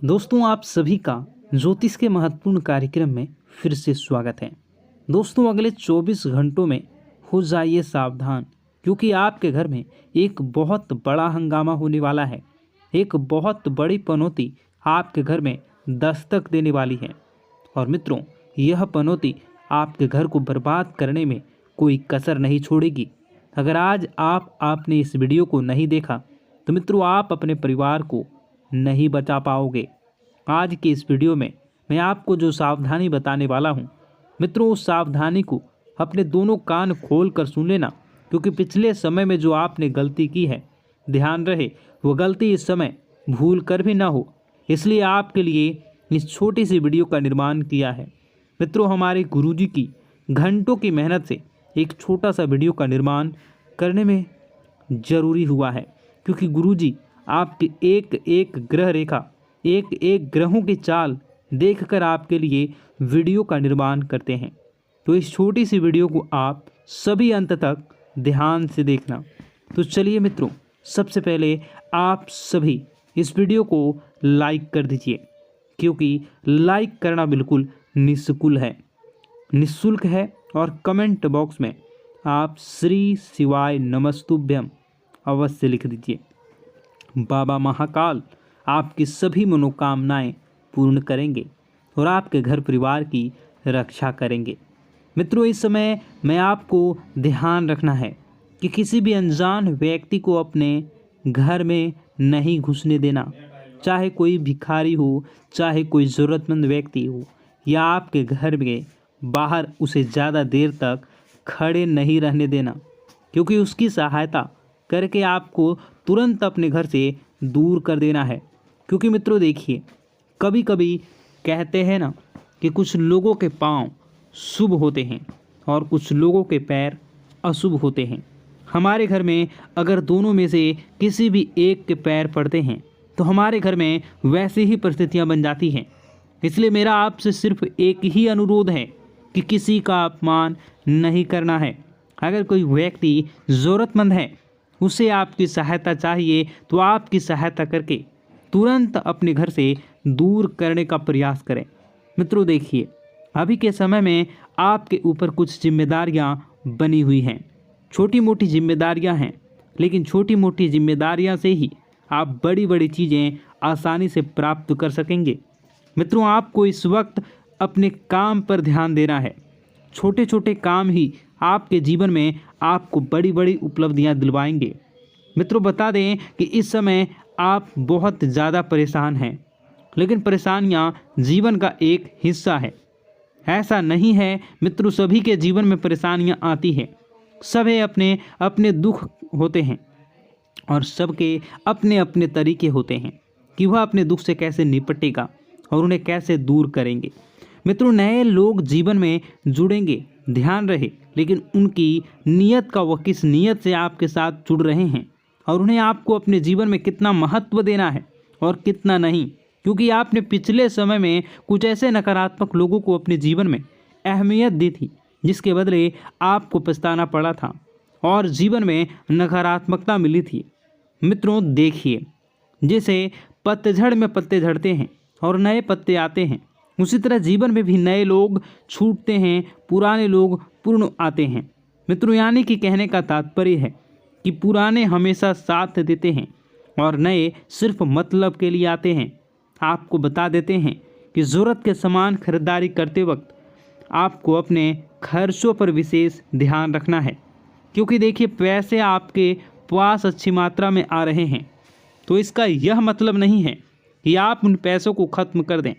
दोस्तों, आप सभी का ज्योतिष के महत्वपूर्ण कार्यक्रम में फिर से स्वागत है। दोस्तों, अगले 24 घंटों में हो जाइए सावधान, क्योंकि आपके घर में एक बहुत बड़ा हंगामा होने वाला है। एक बहुत बड़ी पनौती आपके घर में दस्तक देने वाली है। और मित्रों, यह पनौती आपके घर को बर्बाद करने में कोई कसर नहीं छोड़ेगी। अगर आज आपने इस वीडियो को नहीं देखा तो मित्रों, आप अपने परिवार को नहीं बचा पाओगे। आज के इस वीडियो में मैं आपको जो सावधानी बताने वाला हूँ मित्रों, उस सावधानी को अपने दोनों कान खोल कर सुन लेना, क्योंकि पिछले समय में जो आपने गलती की है, ध्यान रहे वो गलती इस समय भूल कर भी ना हो। इसलिए आपके लिए इस छोटी सी वीडियो का निर्माण किया है। मित्रों, हमारे गुरुजी की घंटों की मेहनत से एक छोटा सा वीडियो का निर्माण करने में जरूरी हुआ है, क्योंकि गुरुजी आपकी एक एक ग्रह रेखा, एक एक ग्रहों की चाल देखकर आपके लिए वीडियो का निर्माण करते हैं। तो इस छोटी सी वीडियो को आप सभी अंत तक ध्यान से देखना। तो चलिए मित्रों, सबसे पहले आप सभी इस वीडियो को लाइक कर दीजिए, क्योंकि लाइक करना बिल्कुल निःशुल्क है। और कमेंट बॉक्स में आप श्री शिवाय नमस्तुभ्यम अवश्य लिख दीजिए। बाबा महाकाल आपकी सभी मनोकामनाएं पूर्ण करेंगे और आपके घर परिवार की रक्षा करेंगे। मित्रों, इस समय मैं आपको ध्यान रखना है कि किसी भी अनजान व्यक्ति को अपने घर में नहीं घुसने देना। चाहे कोई भिखारी हो, चाहे कोई ज़रूरतमंद व्यक्ति हो, या आपके घर में बाहर उसे ज़्यादा देर तक खड़े नहीं रहने देना, क्योंकि उसकी सहायता करके आपको तुरंत अपने घर से दूर कर देना है। क्योंकि मित्रों देखिए, कभी कभी कहते हैं ना कि कुछ लोगों के पांव शुभ होते हैं और कुछ लोगों के पैर अशुभ होते हैं। हमारे घर में अगर दोनों में से किसी भी एक के पैर पड़ते हैं तो हमारे घर में वैसी ही परिस्थितियां बन जाती हैं। इसलिए मेरा आपसे सिर्फ एक ही अनुरोध है कि किसी का अपमान नहीं करना है। अगर कोई व्यक्ति ज़रूरतमंद है, उसे आपकी सहायता चाहिए, तो आपकी सहायता करके तुरंत अपने घर से दूर करने का प्रयास करें। मित्रों देखिए, अभी के समय में आपके ऊपर कुछ जिम्मेदारियां बनी हुई हैं। छोटी मोटी जिम्मेदारियां हैं, लेकिन छोटी मोटी जिम्मेदारियां से ही आप बड़ी बड़ी चीज़ें आसानी से प्राप्त कर सकेंगे। मित्रों, आपको इस वक्त अपने काम पर ध्यान देना है। छोटे छोटे काम ही आपके जीवन में आपको बड़ी बड़ी उपलब्धियां दिलवाएंगे। मित्रों, बता दें कि इस समय आप बहुत ज़्यादा परेशान हैं, लेकिन परेशानियां जीवन का एक हिस्सा है। ऐसा नहीं है मित्रों, सभी के जीवन में परेशानियां आती हैं। सभी अपने अपने दुख होते हैं और सबके अपने अपने तरीके होते हैं कि वह अपने दुख से कैसे निपटेगा और उन्हें कैसे दूर करेंगे। मित्रों, नए लोग जीवन में जुड़ेंगे, ध्यान रहे, लेकिन उनकी नीयत का, वह किस नीयत से आपके साथ जुड़ रहे हैं और उन्हें आपको अपने जीवन में कितना महत्व देना है और कितना नहीं। क्योंकि आपने पिछले समय में कुछ ऐसे नकारात्मक लोगों को अपने जीवन में अहमियत दी थी, जिसके बदले आपको पछताना पड़ा था और जीवन में नकारात्मकता मिली थी। मित्रों देखिए, जैसे पतझड़ में पत्ते झड़ते हैं और नए पत्ते आते हैं, उसी तरह जीवन में भी नए लोग छूटते हैं, पुराने लोग पूर्ण आते हैं। मित्रों, यानी कि कहने का तात्पर्य है कि पुराने हमेशा साथ देते हैं और नए सिर्फ मतलब के लिए आते हैं। आपको बता देते हैं कि ज़रूरत के सामान खरीदारी करते वक्त आपको अपने खर्चों पर विशेष ध्यान रखना है, क्योंकि देखिए, पैसे आपके पास अच्छी मात्रा में आ रहे हैं, तो इसका यह मतलब नहीं है कि आप उन पैसों को ख़त्म कर दें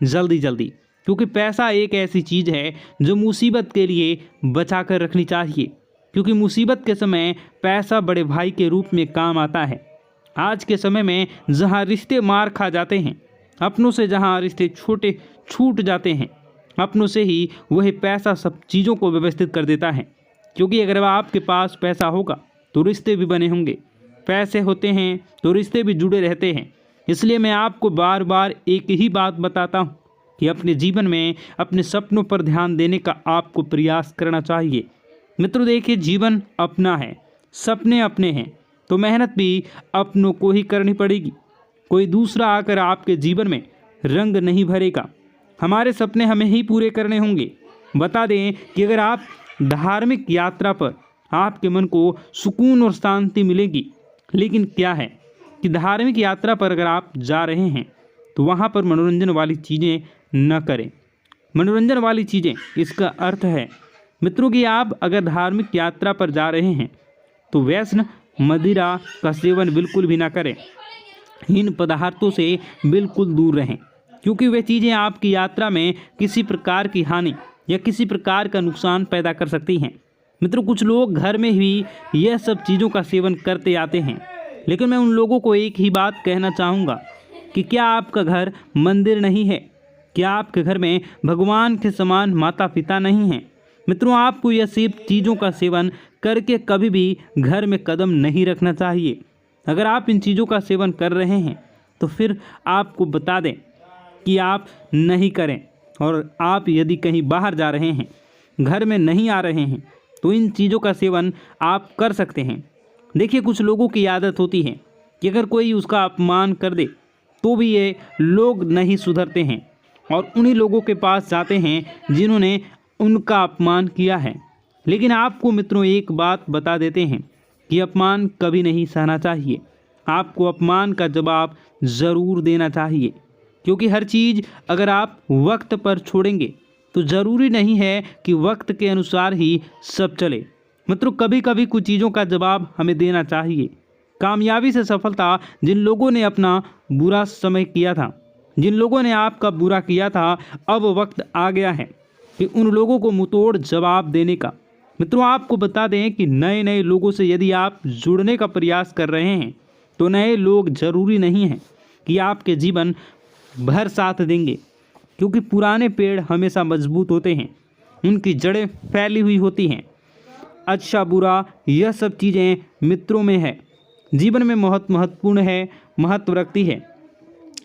जल्दी जल्दी, क्योंकि पैसा एक ऐसी चीज़ है जो मुसीबत के लिए बचा कर रखनी चाहिए। क्योंकि मुसीबत के समय पैसा बड़े भाई के रूप में काम आता है। आज के समय में जहां रिश्ते मार खा जाते हैं, अपनों से जहां रिश्ते छोटे छूट जाते हैं, अपनों से ही वही पैसा सब चीज़ों को व्यवस्थित कर देता है। क्योंकि अगर आपके पास पैसा होगा तो रिश्ते भी बने होंगे, पैसे होते हैं तो रिश्ते भी जुड़े रहते हैं। इसलिए मैं आपको बार बार एक ही बात बताता हूँ कि अपने जीवन में अपने सपनों पर ध्यान देने का आपको प्रयास करना चाहिए। मित्रों देखिए, जीवन अपना है, सपने अपने हैं, तो मेहनत भी अपनों को ही करनी पड़ेगी। कोई दूसरा आकर आपके जीवन में रंग नहीं भरेगा। हमारे सपने हमें ही पूरे करने होंगे। बता दें कि अगर आप धार्मिक यात्रा पर आपके मन को सुकून और शांति मिलेगी, लेकिन क्या है कि धार्मिक यात्रा पर अगर आप जा रहे हैं तो वहाँ पर मनोरंजन वाली चीज़ें न करें। मनोरंजन वाली चीज़ें, इसका अर्थ है मित्रों कि आप अगर धार्मिक यात्रा पर जा रहे हैं तो व्यसन, मदिरा का सेवन बिल्कुल भी ना करें। इन पदार्थों से बिल्कुल दूर रहें, क्योंकि वे चीज़ें आपकी यात्रा में किसी प्रकार की हानि या किसी प्रकार का नुकसान पैदा कर सकती हैं। मित्रों, कुछ लोग घर में भी यह सब चीज़ों का सेवन करते आते हैं, लेकिन मैं उन लोगों को एक ही बात कहना चाहूँगा कि क्या आपका घर मंदिर नहीं है? क्या आपके घर में भगवान के समान माता पिता नहीं हैं? मित्रों, आपको यह सब चीज़ों का सेवन करके कभी भी घर में कदम नहीं रखना चाहिए। अगर आप इन चीज़ों का सेवन कर रहे हैं तो फिर आपको बता दें कि आप नहीं करें, और आप यदि कहीं बाहर जा रहे हैं, घर में नहीं आ रहे हैं, तो इन चीज़ों का सेवन आप कर सकते हैं। देखिए, कुछ लोगों की आदत होती है कि अगर कोई उसका अपमान कर दे तो भी ये लोग नहीं सुधरते हैं और उन्हीं लोगों के पास जाते हैं जिन्होंने उनका अपमान किया है। लेकिन आपको मित्रों एक बात बता देते हैं कि अपमान कभी नहीं सहना चाहिए। आपको अपमान का जवाब ज़रूर देना चाहिए, क्योंकि हर चीज़ अगर आप वक्त पर छोड़ेंगे तो ज़रूरी नहीं है कि वक्त के अनुसार ही सब चले। मित्रों, कभी कभी कुछ चीज़ों का जवाब हमें देना चाहिए। कामयाबी से सफलता, जिन लोगों ने अपना बुरा समय किया था, जिन लोगों ने आपका बुरा किया था, अब वक्त आ गया है कि उन लोगों को मुंहतोड़ जवाब देने का। मित्रों, आपको बता दें कि नए नए लोगों से यदि आप जुड़ने का प्रयास कर रहे हैं तो नए लोग ज़रूरी नहीं हैं कि आपके जीवन भर साथ देंगे, क्योंकि पुराने पेड़ हमेशा मजबूत होते हैं, उनकी जड़ें फैली हुई होती हैं। अच्छा बुरा यह सब चीज़ें मित्रों में है, जीवन में बहुत महत्वपूर्ण है, महत्व रखती है।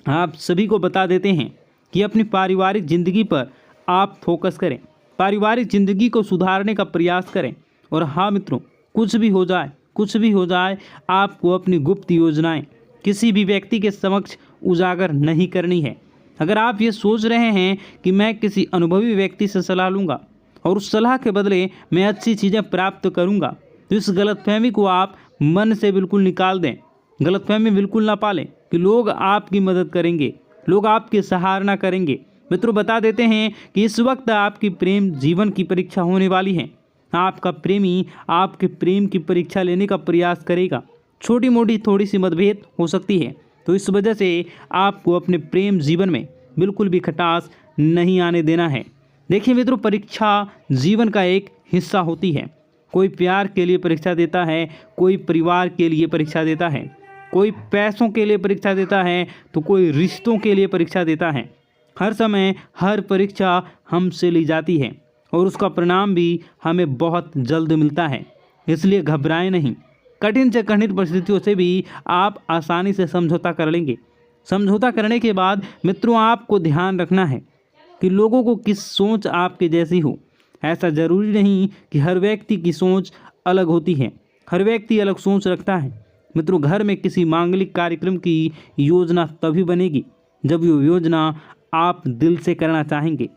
आप सभी को बता देते हैं कि अपनी पारिवारिक ज़िंदगी पर आप फोकस करें, पारिवारिक ज़िंदगी को सुधारने का प्रयास करें। और हाँ मित्रों, कुछ भी हो जाए, आपको अपनी गुप्त योजनाएं किसी भी व्यक्ति के समक्ष उजागर नहीं करनी है। अगर आप ये सोच रहे हैं कि मैं किसी अनुभवी व्यक्ति से सलाह लूँगा और उस सलाह के बदले मैं अच्छी चीज़ें प्राप्त करूँगा, तो इस गलतफहमी को आप मन से बिल्कुल निकाल दें। गलतफहमी बिल्कुल ना पालें कि लोग आपकी मदद करेंगे, लोग आपकी सराहना करेंगे। मित्रों, बता देते हैं कि इस वक्त आपकी प्रेम जीवन की परीक्षा होने वाली है। आपका प्रेमी आपके प्रेम की परीक्षा लेने का प्रयास करेगा। छोटी मोटी थोड़ी सी मतभेद हो सकती है, तो इस वजह से आपको अपने प्रेम जीवन में बिल्कुल भी खटास नहीं आने देना है। देखिए मित्रों, परीक्षा जीवन का एक हिस्सा होती है। कोई प्यार के लिए परीक्षा देता है, कोई परिवार के लिए परीक्षा देता है, कोई पैसों के लिए परीक्षा देता है, तो कोई रिश्तों के लिए परीक्षा देता है। हर समय हर परीक्षा हमसे ली जाती है और उसका परिणाम भी हमें बहुत जल्द मिलता है। इसलिए घबराएं नहीं। कठिन से कठिन परिस्थितियों से भी आप आसानी से समझौता कर लेंगे। समझौता करने के बाद मित्रों, आपको ध्यान रखना है कि लोगों को किस सोच आपके जैसी हो। ऐसा ज़रूरी नहीं कि हर व्यक्ति की सोच अलग होती है, हर व्यक्ति अलग सोच रखता है। मित्रों, घर में किसी मांगलिक कार्यक्रम की योजना तभी बनेगी जब वो योजना आप दिल से करना चाहेंगे।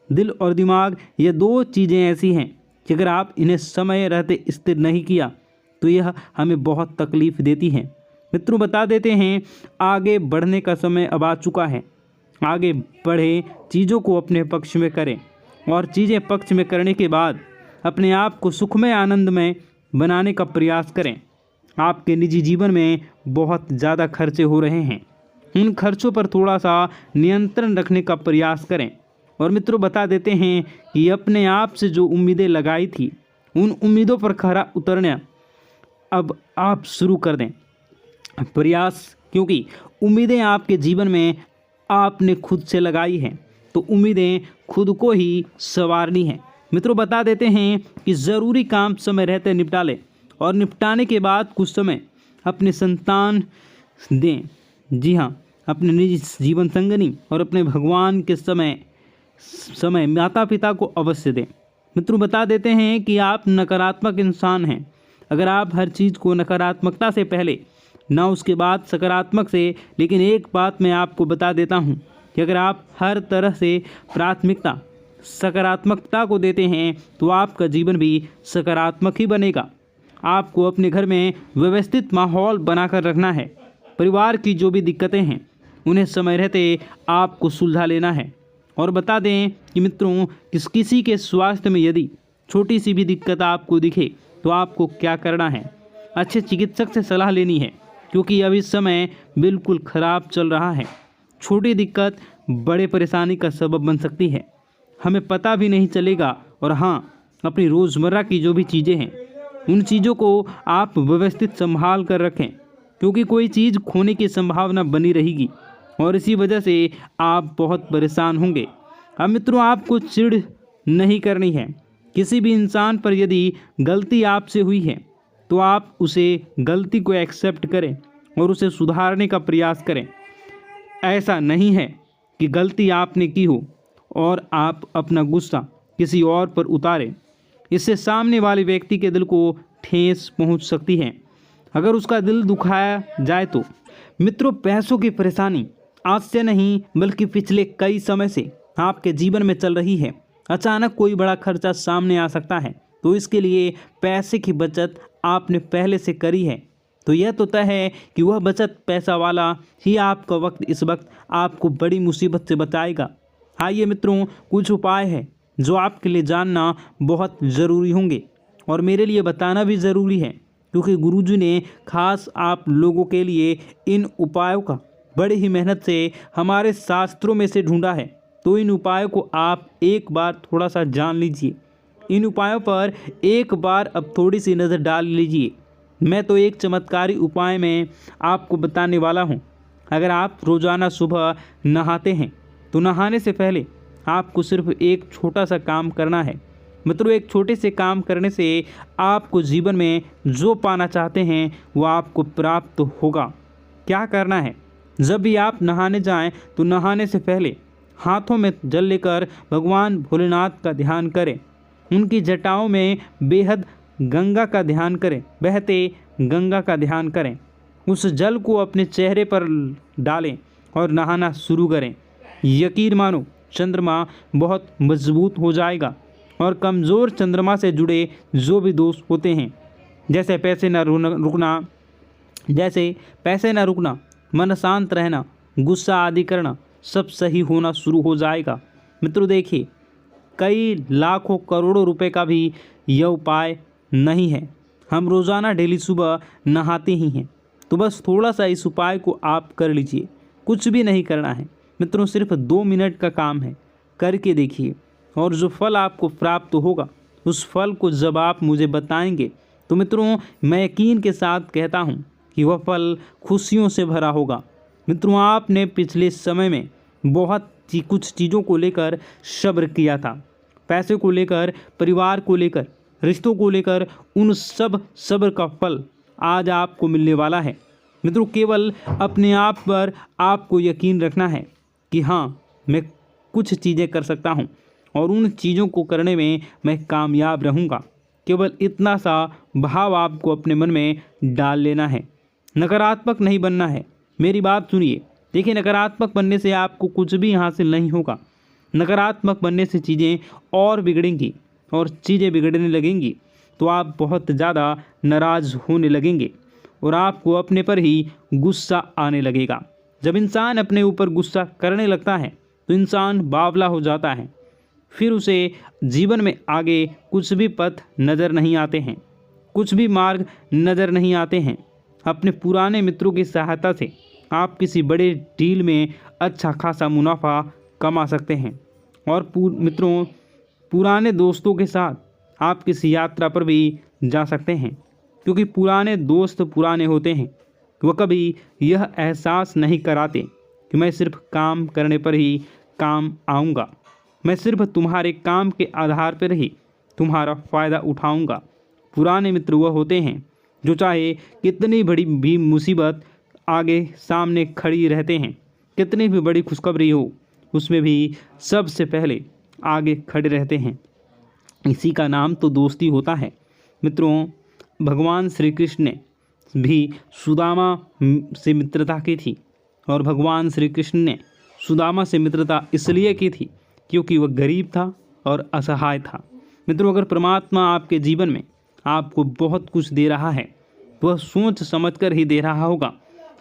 दिल और दिमाग, ये दो चीज़ें ऐसी हैं कि अगर आप इन्हें समय रहते स्थिर नहीं किया तो यह हमें बहुत तकलीफ़ देती हैं। मित्रों, बता देते हैं आगे बढ़ने का समय अब आ चुका है। आगे बढ़े, चीज़ों को अपने पक्ष में करें और चीज़ें पक्ष में करने के बाद अपने आप को सुखमय आनंदमय बनाने का प्रयास करें। आपके निजी जीवन में बहुत ज़्यादा खर्चे हो रहे हैं, उन खर्चों पर थोड़ा सा नियंत्रण रखने का प्रयास करें। और मित्रों, बता देते हैं कि अपने आप से जो उम्मीदें लगाई थी, उन उम्मीदों पर खरा उतरना अब आप शुरू कर दें प्रयास, क्योंकि उम्मीदें आपके जीवन में आपने खुद से लगाई हैं, तो उम्मीदें खुद को ही संवारनी है। मित्रों, बता देते हैं कि ज़रूरी काम समय रहते निपटा लें और निपटाने के बाद कुछ समय अपने संतान दें। जी हाँ, अपने निजी जीवन संगनी और अपने भगवान के समय माता पिता को अवश्य दें। मित्रों, बता देते हैं कि आप नकारात्मक इंसान हैं। अगर आप हर चीज़ को नकारात्मकता से पहले ना उसके बाद सकारात्मक से। लेकिन एक बात मैं आपको बता देता हूँ कि अगर आप हर तरह से प्राथमिकता सकारात्मकता को देते हैं तो आपका जीवन भी सकारात्मक ही बनेगा। आपको अपने घर में व्यवस्थित माहौल बनाकर रखना है। परिवार की जो भी दिक्कतें हैं उन्हें समय रहते आपको सुलझा लेना है। और बता दें कि मित्रों, किसी के स्वास्थ्य में यदि छोटी सी भी दिक्कत आपको दिखे तो आपको क्या करना है, अच्छे चिकित्सक से सलाह लेनी है, क्योंकि अभी समय बिल्कुल ख़राब चल रहा है। छोटी दिक्कत बड़े परेशानी का सबब बन सकती है, हमें पता भी नहीं चलेगा। और हाँ, अपनी रोज़मर्रा की जो भी चीज़ें हैं उन चीज़ों को आप व्यवस्थित संभाल कर रखें, क्योंकि कोई चीज़ खोने की संभावना बनी रहेगी और इसी वजह से आप बहुत परेशान होंगे। अब मित्रों, आपको चिढ़ नहीं करनी है। किसी भी इंसान पर यदि गलती आपसे हुई है तो आप उसे गलती को एक्सेप्ट करें और उसे सुधारने का प्रयास करें। ऐसा नहीं है कि गलती आपने की हो और आप अपना गुस्सा किसी और पर उतारें। इससे सामने वाले व्यक्ति के दिल को ठेस पहुंच सकती है, अगर उसका दिल दुखाया जाए तो। मित्रों, पैसों की परेशानी आज से नहीं बल्कि पिछले कई समय से आपके जीवन में चल रही है। अचानक कोई बड़ा खर्चा सामने आ सकता है, तो इसके लिए पैसे की बचत आपने पहले से करी है तो यह तो तय है कि वह बचत पैसा वाला ही आपका वक्त इस वक्त आपको बड़ी मुसीबत से बचाएगा। आइए मित्रों, कुछ उपाय है जो आपके लिए जानना बहुत ज़रूरी होंगे और मेरे लिए बताना भी ज़रूरी है, क्योंकि गुरुजी ने खास आप लोगों के लिए इन उपायों का बड़ी ही मेहनत से हमारे शास्त्रों में से ढूंढा है। तो इन उपायों को आप एक बार थोड़ा सा जान लीजिए। इन उपायों पर एक बार अब थोड़ी सी नज़र डाल लीजिए। मैं तो एक चमत्कारी उपाय में आपको बताने वाला हूँ। अगर आप रोज़ाना सुबह नहाते हैं तो नहाने से पहले आपको सिर्फ एक छोटा सा काम करना है। मित्रों, एक छोटे से काम करने से आपको जीवन में जो पाना चाहते हैं वो आपको प्राप्त होगा। क्या करना है? जब भी आप नहाने जाएं तो नहाने से पहले हाथों में जल लेकर भगवान भोलेनाथ का ध्यान करें। उनकी जटाओं में बेहद गंगा का ध्यान करें, बहते गंगा का ध्यान करें। उस जल को अपने चेहरे पर डालें और नहाना शुरू करें। यकीन मानो, चंद्रमा बहुत मजबूत हो जाएगा और कमज़ोर चंद्रमा से जुड़े जो भी दोष होते हैं, जैसे पैसे न रुकना, मन शांत रहना, गुस्सा आदि करना, सब सही होना शुरू हो जाएगा। मित्रों देखिए, कई लाखों करोड़ों रुपए का भी यह उपाय नहीं है। हम रोज़ाना डेली सुबह नहाते ही हैं, तो बस थोड़ा सा इस उपाय को आप कर लीजिए। कुछ भी नहीं करना है मित्रों, सिर्फ 2 मिनट का काम है, करके देखिए। और जो फल आपको प्राप्त होगा उस फल को जब आप मुझे बताएंगे तो मित्रों, मैं यकीन के साथ कहता हूँ कि वह फल खुशियों से भरा होगा। मित्रों, आपने पिछले समय में बहुत कुछ चीज़ों को लेकर सब्र किया था, पैसे को लेकर, परिवार को लेकर, रिश्तों को लेकर, उन सब सब्र का फल आज आपको मिलने वाला है। मित्रों, केवल अपने आप पर आपको यकीन रखना है कि हाँ, मैं कुछ चीज़ें कर सकता हूँ और उन चीज़ों को करने में मैं कामयाब रहूँगा। केवल इतना सा भाव आपको अपने मन में डाल लेना है। नकारात्मक नहीं बनना है। मेरी बात सुनिए। देखिए, नकारात्मक बनने से आपको कुछ भी हासिल नहीं होगा। नकारात्मक बनने से चीज़ें और बिगड़ेंगी और चीज़ें बिगड़ने लगेंगी तो आप बहुत ज़्यादा नाराज़ होने लगेंगे और आपको अपने पर ही गुस्सा आने लगेगा। जब इंसान अपने ऊपर गुस्सा करने लगता है तो इंसान बावला हो जाता है, फिर उसे जीवन में आगे कुछ भी पथ नज़र नहीं आते हैं, कुछ भी मार्ग नज़र नहीं आते हैं। अपने पुराने मित्रों की सहायता से आप किसी बड़े डील में अच्छा खासा मुनाफा कमा सकते हैं। और मित्रों, पुराने दोस्तों के साथ आप किसी यात्रा पर भी जा सकते हैं, क्योंकि पुराने दोस्त पुराने होते हैं। वह कभी यह एहसास नहीं कराते कि मैं सिर्फ काम करने पर ही काम आऊँगा, मैं सिर्फ तुम्हारे काम के आधार पर ही तुम्हारा फ़ायदा उठाऊँगा। पुराने मित्र वह होते हैं जो चाहे कितनी बड़ी भी मुसीबत आगे सामने खड़ी रहते हैं, कितनी भी बड़ी खुशखबरी हो उसमें भी सबसे पहले आगे खड़े रहते हैं। इसी का नाम तो दोस्ती होता है। मित्रों, भगवान श्री कृष्ण ने भी सुदामा से मित्रता की थी और भगवान श्री कृष्ण ने सुदामा से मित्रता इसलिए की थी क्योंकि वह गरीब था और असहाय था। मित्रों, अगर परमात्मा आपके जीवन में आपको बहुत कुछ दे रहा है तो वह सोच समझकर ही दे रहा होगा।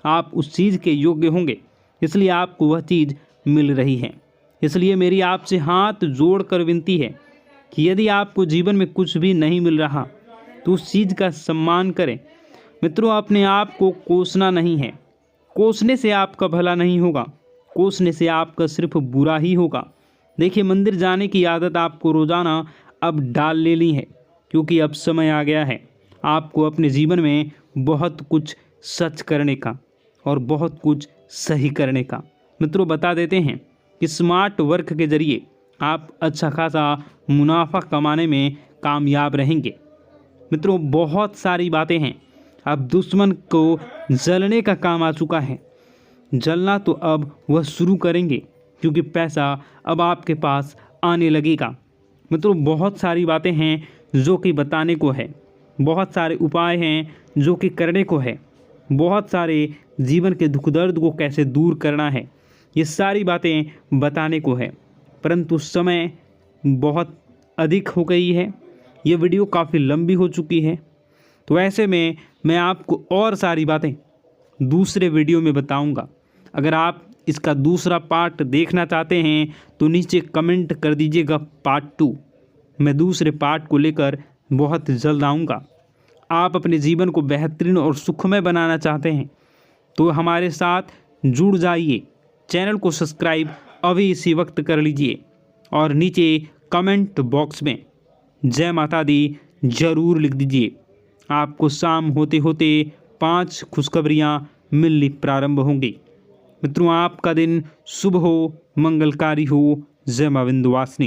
आप उस चीज़ के योग्य होंगे, इसलिए आपको वह चीज़ मिल रही है। इसलिए मेरी आपसे हाथ जोड़कर विनती है कि यदि आपको जीवन में कुछ भी नहीं मिल रहा तो उस चीज़ का सम्मान करें। मित्रों, अपने आप को कोसना नहीं है। कोसने से आपका भला नहीं होगा, कोसने से आपका सिर्फ बुरा ही होगा। देखिए, मंदिर जाने की आदत आपको रोज़ाना अब डाल लेनी है, क्योंकि अब समय आ गया है आपको अपने जीवन में बहुत कुछ सच करने का और बहुत कुछ सही करने का। मित्रों, बता देते हैं कि स्मार्ट वर्क के जरिए आप अच्छा खासा मुनाफा कमाने में कामयाब रहेंगे। मित्रों, बहुत सारी बातें हैं। अब दुश्मन को जलने का काम आ चुका है। जलना तो अब वह शुरू करेंगे, क्योंकि पैसा अब आपके पास आने लगेगा। मित्रों, बहुत सारी बातें हैं जो कि बताने को है, बहुत सारे उपाय हैं जो कि करने को है, बहुत सारे जीवन के दुख दर्द को कैसे दूर करना है, ये सारी बातें बताने को है। परंतु समय बहुत अधिक हो गई है, ये वीडियो काफ़ी लंबी हो चुकी है, तो ऐसे में मैं आपको और सारी बातें दूसरे वीडियो में बताऊंगा। अगर आप इसका दूसरा पार्ट देखना चाहते हैं तो नीचे कमेंट कर दीजिएगा पार्ट 2। मैं दूसरे पार्ट को लेकर बहुत जल्द आऊँगा। आप अपने जीवन को बेहतरीन और सुखमय बनाना चाहते हैं तो हमारे साथ जुड़ जाइए। चैनल को सब्सक्राइब अभी इसी वक्त कर लीजिए और नीचे कमेंट बॉक्स में जय माता दी जरूर लिख दीजिए। आपको शाम होते होते 5 खुशखबरियाँ मिलनी प्रारंभ होंगी। मित्रों, आपका दिन शुभ हो, मंगलकारी हो। जय मां विंध्यवासिनी।